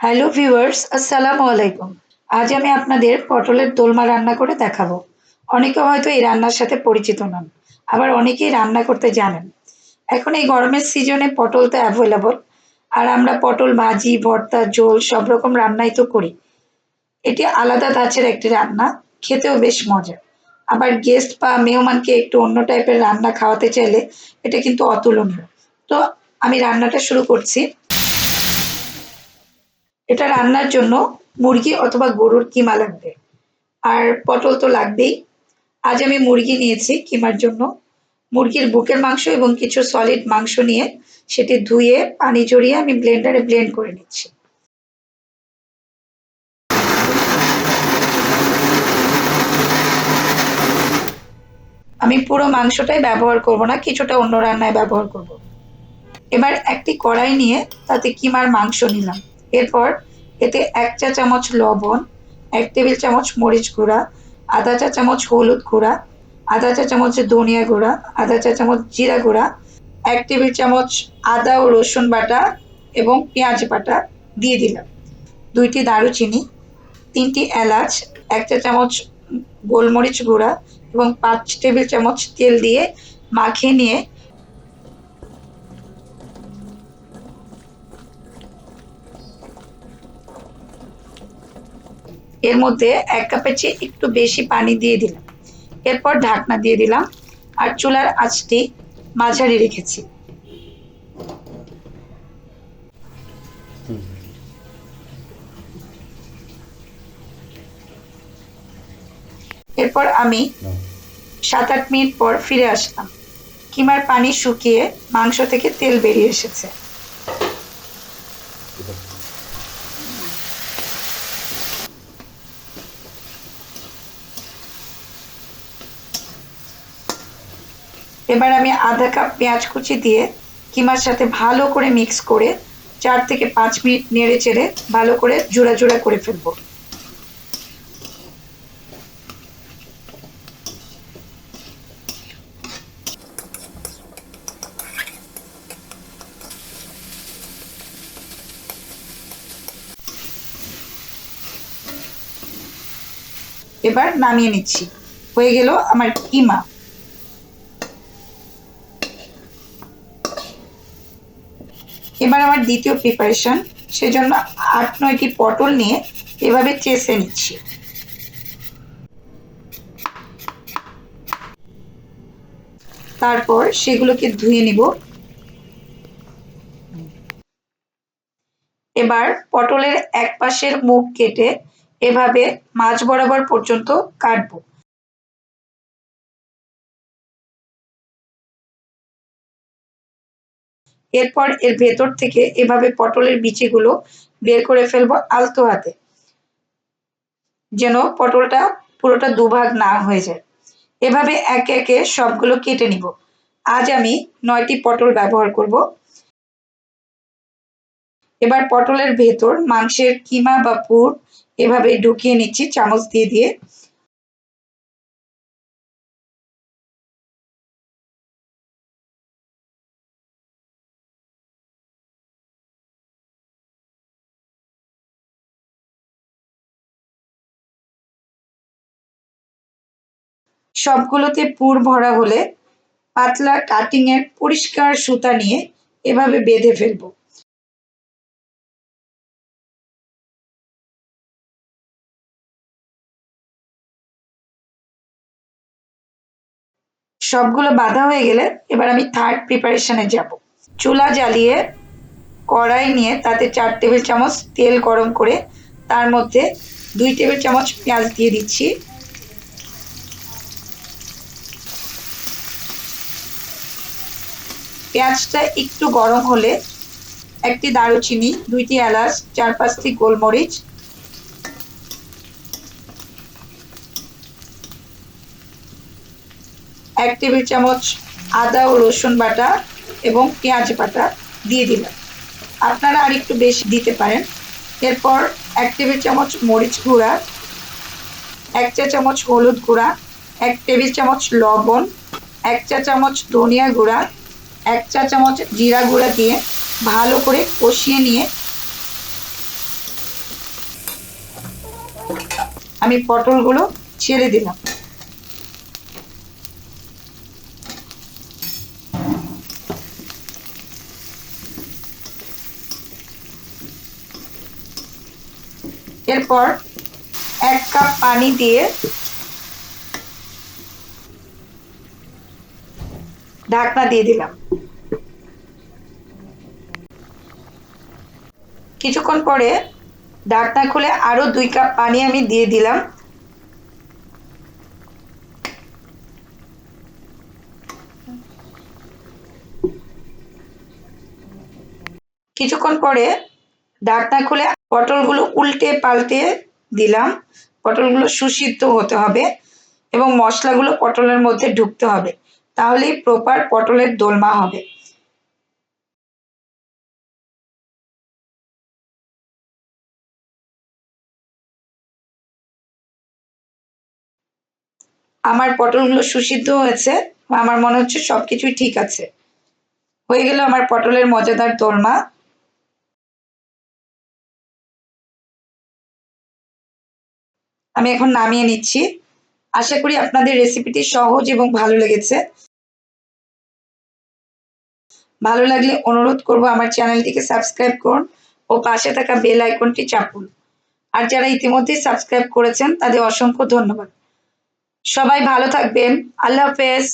Hello viewers, আসসালামু আলাইকুম। আজ আমি আপনাদের পটলের দোলমা রান্না করে দেখাবো। অনেকে হয়তো এই রান্নার সাথে পরিচিত নন, আবার অনেকেই রান্না করতে জানেন। এখন এই গরমের সিজনে পটল তো অ্যাভেলেবল, আর আমরা পটল ভাজি, ভর্তা, ঝোল সব রকম রান্নাই তো করি। এটি আলাদা ধাঁচের একটি রান্না, খেতেও বেশ মজা। আবার গেস্ট বা মেহমানকে একটু অন্য টাইপের রান্না খাওয়াতে চাইলে এটা কিন্তু অতুলনীয়। তো আমি রান্নাটা শুরু করছি। এটা রান্নার জন্য মুরগি অথবা গরুর কিমা লাগবে, আর পটল তো লাগবেই। আজ আমি মুরগি নিয়েছি কিমার জন্য। মুরগির বুকের মাংস এবং কিছু সলিড মাংস নিয়ে সেটি ধুয়ে পানি ঝরিয়ে আমি ব্লেন্ডারে ব্লেন্ড করে নিচ্ছি। আমি পুরো মাংসটাই ব্যবহার করব না, কিছুটা অন্য রান্নায় ব্যবহার করব। এবার একটি কড়াই নিয়ে তাতে কিমার মাংস নিলাম। এরপর এতে ১ চা চামচ লবণ, ১ টেবিল চামচ মরিচ গুঁড়া, আধা চা চামচ হলুদ গুঁড়া, আধা চা চামচ ধনিয়া গুঁড়া, আধা চা চামচ জিরা গুঁড়া, ১ টেবিল চামচ আদা ও রসুন বাটা এবং পেঁয়াজ বাটা দিয়ে দিলাম। ২টি দারুচিনি, ৩টি এলাচ, ১ চা চামচ গোলমরিচ গুঁড়া এবং ৫ টেবিল চামচ তেল দিয়ে মাখিয়ে নিয়ে এর মধ্যে ১ কাপের চেয়ে একটু বেশি পানি দিয়ে দিলাম। এরপর ঢাকনা দিয়ে দিলাম আর চুলার আঁচটি মাঝারি রেখেছি। এরপর আমি ৭-৮ মিনিট পর ফিরে আসলাম। কিমার পানি শুকিয়ে মাংস থেকে তেল বেরিয়ে এসেছে। এবার আমি আধা কাপ পেঁয়াজ কুচি দিয়ে কিমার সাথে ভালো করে মিক্স করে ৪ থেকে ৫ মিনিট নেড়ে চেড়ে ভালো করে জোড়া জোড়া করে ফেলবো। এবার নামিয়ে নিচ্ছি। হয়ে গেল আমার কিমা। এবার আমার দ্বিতীয় প্রিপারেশন, সেজন্য ৮-৯টি পটল নিয়ে এভাবে চেষে নিচ্ছি। তারপর সেগুলোকে ধুয়ে নিব। এবার পটলের এক পাশের মুখ কেটে এভাবে মাঝ বরাবর পর্যন্ত কাটবো। এরপর এর ভেতর থেকে এভাবে পটলের বিচিগুলো বের করে ফেলবো আলতো হাতে, যেন পটলটা পুরোটা দুভাগ না হয়ে যায়। এভাবে একে একে সবগুলো কেটে নিব। আজ আমি ৯টি পটল ব্যবহার করব। এবার পটলের ভেতর মাংসের কিমা বা পুর এভাবে ঢুকিয়ে নিচ্ছি চামচ দিয়ে দিয়ে। সবগুলোতে পুর ভরা হলে পাতলা কাটিং এর পরিষ্কার সুতা নিয়ে এভাবে বেঁধে ফেলবো। সবগুলো বাঁধা হয়ে গেলে এবার আমি থার্ড প্রিপারেশনে যাব। চুলা জ্বালিয়ে কড়াই নিয়ে তাতে ৪ টেবিল চামচ তেল গরম করে তার মধ্যে ২ টেবিল চামচ পেঁয়াজ দিয়ে দিচ্ছি। পেঁয়াজটা একটু গরম হলে একটি দারুচিনি, ২টি এলাচ, ৪-৫টি গোলমরিচ, ১ টেবিল চামচ আদা ও রসুন বাটা এবং পেঁয়াজ বাটা দিয়ে দিলাম। আপনারা আর একটু বেশি দিতে পারেন। এরপর ১ টেবিল চামচ মরিচ গুঁড়া, ১ চা চামচ হলুদ গুঁড়া, ১ টেবিল চামচ লবণ, ১ চা চামচ ধনিয়া গুঁড়া, ১ চা চামচ জিরা গুঁড়া দিয়ে ভালো করে কষিয়ে নিয়ে আমি পটলগুলো ছেড়ে দিলাম। এরপর 1 কাপ পানি দিয়ে ঢাকনা দিয়ে দিলাম। কিছুক্ষণ পরে ঢাকনা খুলে আরো 2 কাপ পানি আমি দিয়ে দিলাম। কিছুক্ষণ পরে ঢাকনা খুলে পটলগুলো উল্টে পাল্টে দিলাম। পটলগুলো সুসিদ্ধ হতে হবে এবং মশলাগুলো পটলের মধ্যে ঢুকতে হবে, তাহলেই প্রপার পটলের দোলমা হবে। আমার পটলগুলো সুসিদ্ধ হয়েছে, আমার মনে হচ্ছে সবকিছুই ঠিক আছে। হয়ে গেল আমার পটলের মজাদার দোলমা। আমি এখন নামিয়ে নিচ্ছি। আশা করি আপনাদের রেসিপিটি সহজ এবং ভালো লেগেছে। ভালো লাগলে অনুরোধ করব আমার চ্যানেলটিকে সাবস্ক্রাইব করুন ও পাশে থাকা বেল আইকনটি চাপুন। আর যারা ইতিমধ্যেই সাবস্ক্রাইব করেছেন তাদের অসংখ্য ধন্যবাদ। সবাই ভালো থাকবেন। আল্লাহ হাফেজ।